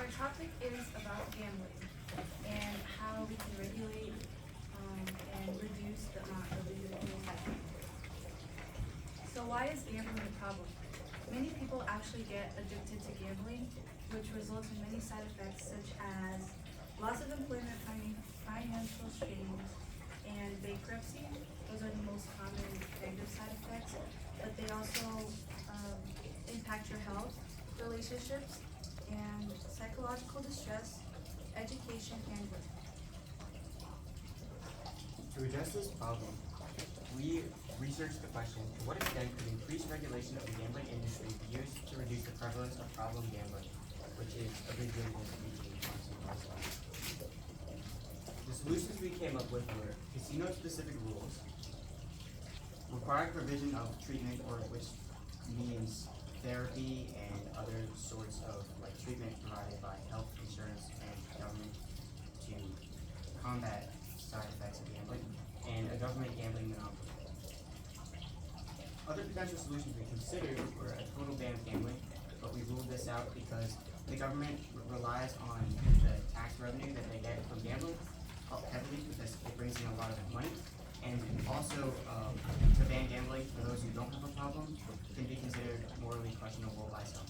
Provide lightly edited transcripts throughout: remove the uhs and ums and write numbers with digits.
our topic is about gambling and how we can regulate and reduce the amount of illegal gambling. So why is gambling a problem? Many people actually get addicted to gambling, which results in many side effects such as loss of employment, financial strains, and bankruptcy. Those are the most common negative side effects, but they also impact your health, relationships, and psychological distress, education, and work. To address this problem, we researched the question, to what extent could increased regulation of the gambling industry be used to reduce the prevalence of problem gambling, which is originated in speaking lifestyle. The solutions we came up with were casino-specific rules, required provision of treatment, or which means therapy and other sorts of treatment provided by health insurance and government to combat side effects of gambling, and a government gambling monopoly. Other potential solutions we considered were a total ban of gambling, but we ruled this out because the government relies on the tax revenue that they get from gambling heavily because it brings in a lot of money. And also, to ban gambling for those who don't have a problem can be considered morally questionable by some.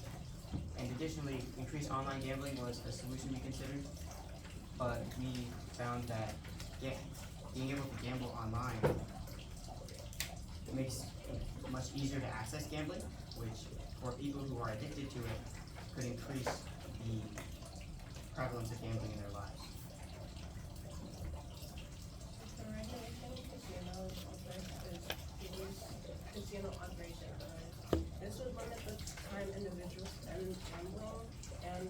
And additionally, increased online gambling was a solution we considered, but we found that being able to gamble online makes it much easier to access gambling, which for people who are addicted to it could increase the prevalence of gambling in their lives. The regulation of casinos first is reduce casino operation hours. This would limit the time individuals spend gambling, and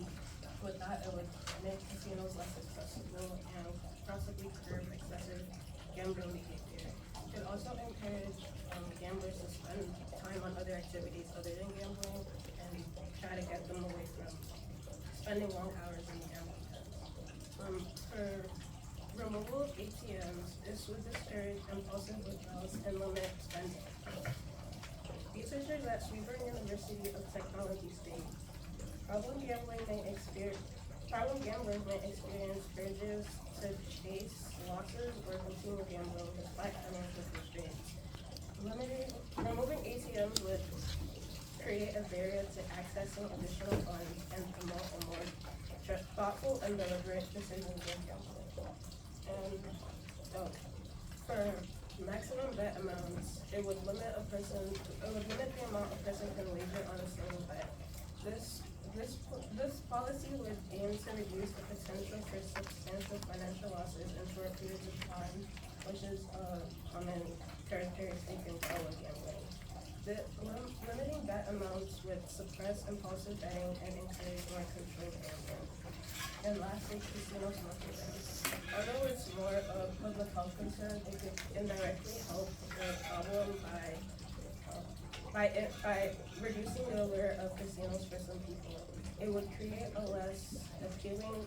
with that it would make casinos less accessible and possibly curb excessive gambling behavior. It could also encourage gamblers to spend time on other activities other than gambling and try to get them away from spending long hours in gambling dens. For removal of ATMs, this would discourage impulsive withdrawals and limit spending. Researchers at Weber University of Technology state problem gamblers may experience urges to chase losses or continue gambling despite financial constraints. Removing ATMs would create a barrier to accessing additional funds and promote a more thoughtful and deliberate decisions in gambling. And for maximum bet amounts, it would limit the amount a person can wager on a single bet. This policy would aim to reduce the potential for substantial financial losses in short periods of time, which is a common characteristic in fellow gambling. Limiting bet amounts would suppress impulsive betting and encourage more controlled gambling. And lastly, casino smoking. Although it's more a public health concern, it could indirectly help the problem by reducing the allure of casinos for some people. It would create a less appealing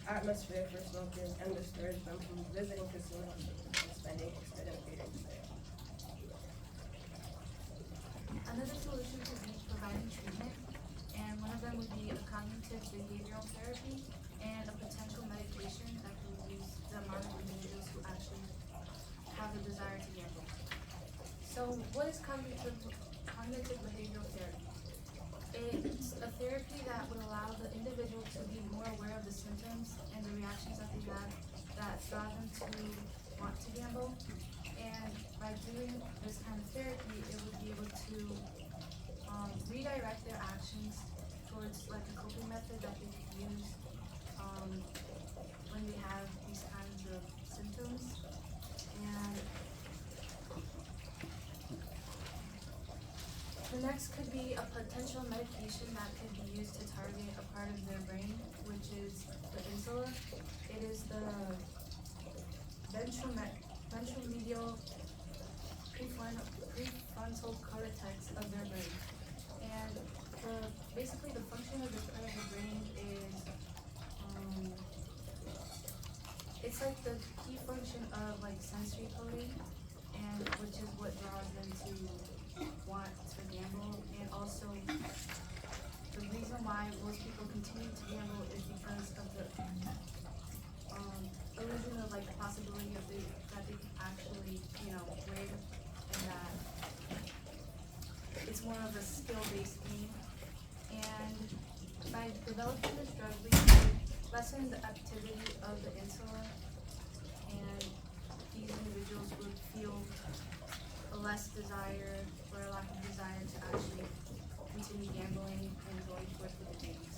atmosphere for smokers and discourage them from visiting casinos and spending instead of waiting there. Another solution could be providing treatment, and one of them would be a cognitive behavioral therapy and a potential medication that can reduce the amount of individuals who actually have a desire to gamble. So what is cognitive behavioral therapy? It's a therapy that would allow the individual to be more aware of the symptoms and the reactions that they have that drive them to want to gamble. And by doing this kind of therapy, it would be able to redirect their actions towards a coping method that they could use when they have these kinds of symptoms. And the next could be a potential medication that could be used to target a part of their brain, which is the insula. It is the ventromedial prefrontal cortex of their brain. And basically the function of this part of the brain is it's like the key function of sensory coding, and which is what draws them to want to gamble. And also the reason why most people continue to gamble is more of a skill-based game. And by developing this drug, we could lessen the activity of the insula, and these individuals would feel a less desire or a lack of desire to actually continue gambling and going forth with the games.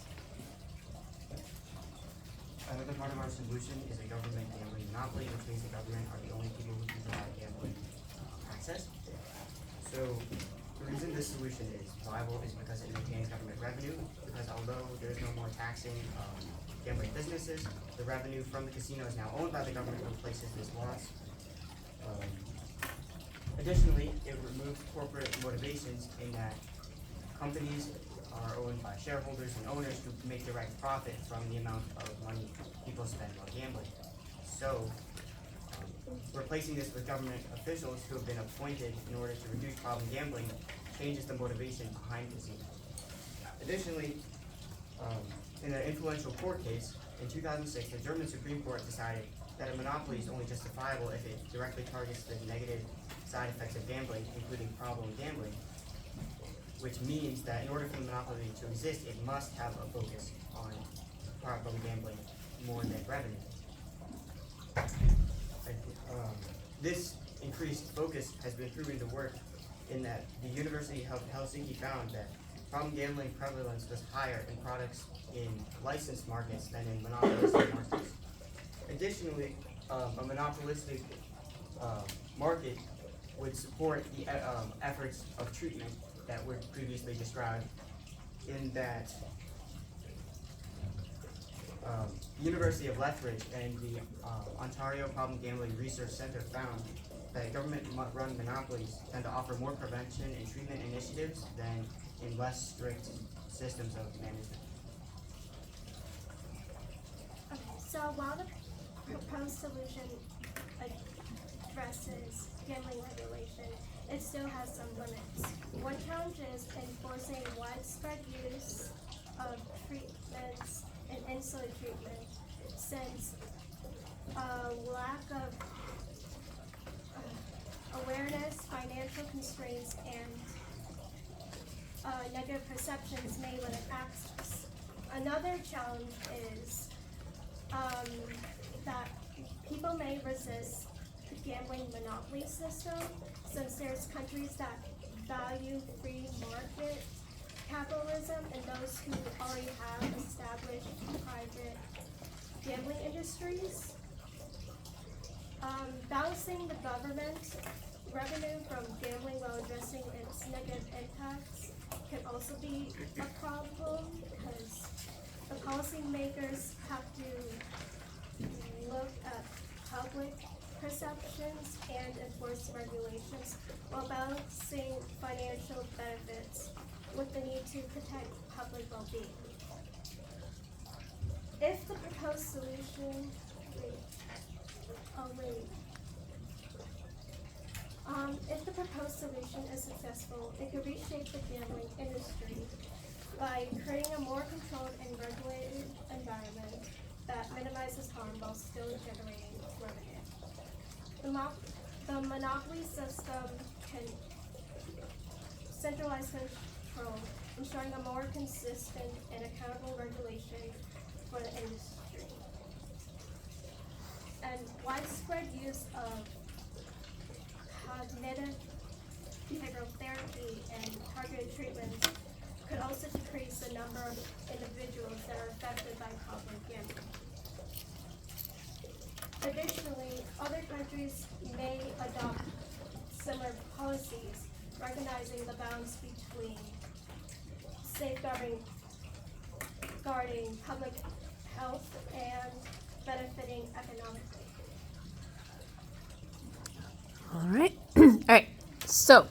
Another part of our solution is a government gambling monopoly, which means the government are the only people who can provide gambling access. So the reason this solution is viable is because it maintains government revenue, because although there is no more taxing gambling businesses, the revenue from the casino is now owned by the government, which replaces this loss. Additionally, it removes corporate motivations in that companies are owned by shareholders and owners who make direct profit from the amount of money people spend while gambling. So, replacing this with government officials who have been appointed in order to reduce problem gambling changes the motivation behind casinos. Additionally, in an influential court case, in 2006, the German Supreme Court decided that a monopoly is only justifiable if it directly targets the negative side effects of gambling, including problem gambling, which means that in order for the monopoly to exist, it must have a focus on problem gambling more than revenue. This increased focus has been proven to work in that the University of Helsinki found that problem gambling prevalence was higher in products in licensed markets than in monopolistic markets. Additionally, a monopolistic market would support the efforts of treatment that were previously described, in that University of Lethbridge and the Ontario Problem Gambling Research Center found that government-run monopolies tend to offer more prevention and treatment initiatives than in less strict systems of management. Okay, so while the proposed solution addresses gambling regulation, it still has some limits. One challenge is enforcing widespread use of treatments and insula treatment, since lack of awareness, financial constraints, and negative perceptions may limit access. Another challenge is that people may resist the gambling monopoly system, since there's countries that value free market capitalism and those who already have established private gambling industries. Balancing the government revenue from gambling while addressing its negative impacts can also be a problem, because the policymakers have to look at public perceptions and enforce regulations while balancing financial benefits with the need to protect public well-being. If the proposed solution, if the proposed solution is successful, it could reshape the gambling industry by creating a more controlled and regulated environment that minimizes harm while still generating revenue. The monopoly system can centralize control, ensuring a more consistent and accountable regulation for the industry. And widespread use of cognitive behavioral therapy and targeted treatments could also decrease the number of individuals that are affected by problem gambling. Additionally, other countries may adopt similar policies, recognizing the balance between safeguarding public health and benefiting economically. All right. All right. So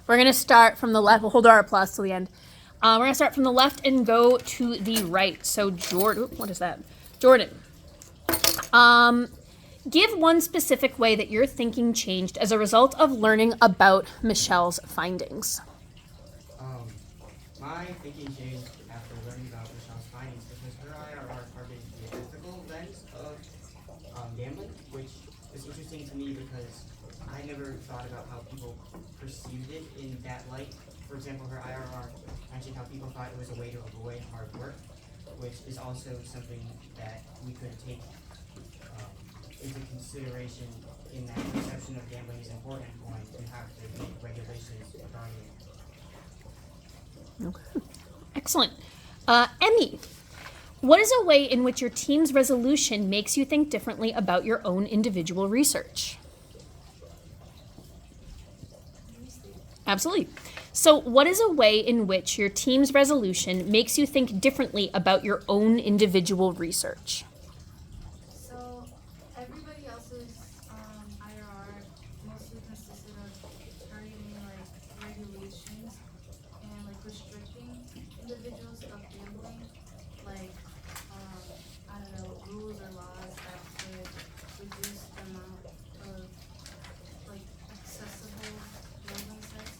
we're going to start from the left. We'll hold our applause till the end. We're going to start from the left and go to the right. So Jordan, what is that? Jordan. Give one specific way that your thinking changed as a result of learning about Michelle's findings. My thinking changed after learning about Michelle's findings, because her IRR targeted the ethical lens of gambling, which is interesting to me because I never thought about how people perceived it in that light for example, her IRR mentioned how people thought it was a way to avoid hard work, which is also something that we could take into consideration in that perception of gambling is important when you have to make regulations regarding it. Okay. Excellent. Emmy, what is a way in which your team's resolution makes you think differently about your own individual research? Absolutely. So, what is a way in which your team's resolution makes you think differently about your own individual research? So everybody else's IRR mostly consisted of targeting like regulations and like restricting individuals of gambling, like I don't know, rules or laws that could reduce the amount of like accessible gambling sites.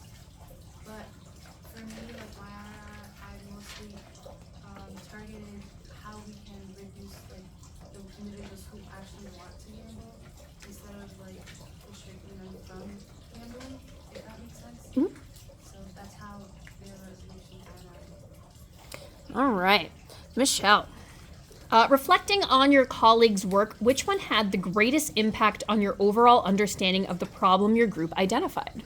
But for me, like my IRR, I mostly targeted how we can reduce like the individuals who actually want to gamble instead of like restricting them from gambling, if that makes sense. Mhm. So that's how their resolution came out. All right. Michelle, reflecting on your colleagues' work, which one had the greatest impact on your overall understanding of the problem your group identified?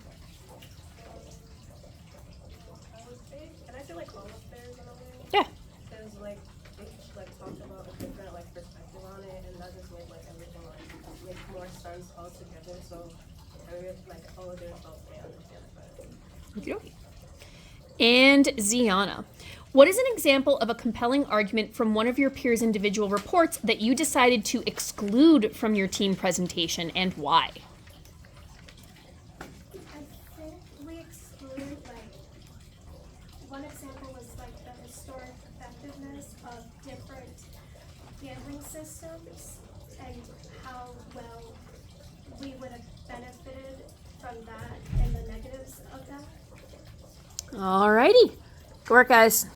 I would say, and I feel like all of theirs in a way. Yeah. Because like they each like talked about a different like perspective on it, and that just made like everything like make more sense altogether. So like all of their thoughts made understand it better. Okey-dokey. And Ziana, what is an example of a compelling argument from one of your peers' individual reports that you decided to exclude from your team presentation, and why? I think we excluded, like, one example was like the historic effectiveness of different gambling systems and how well we would have benefited from that and the negatives of that. Alrighty. Good work, guys.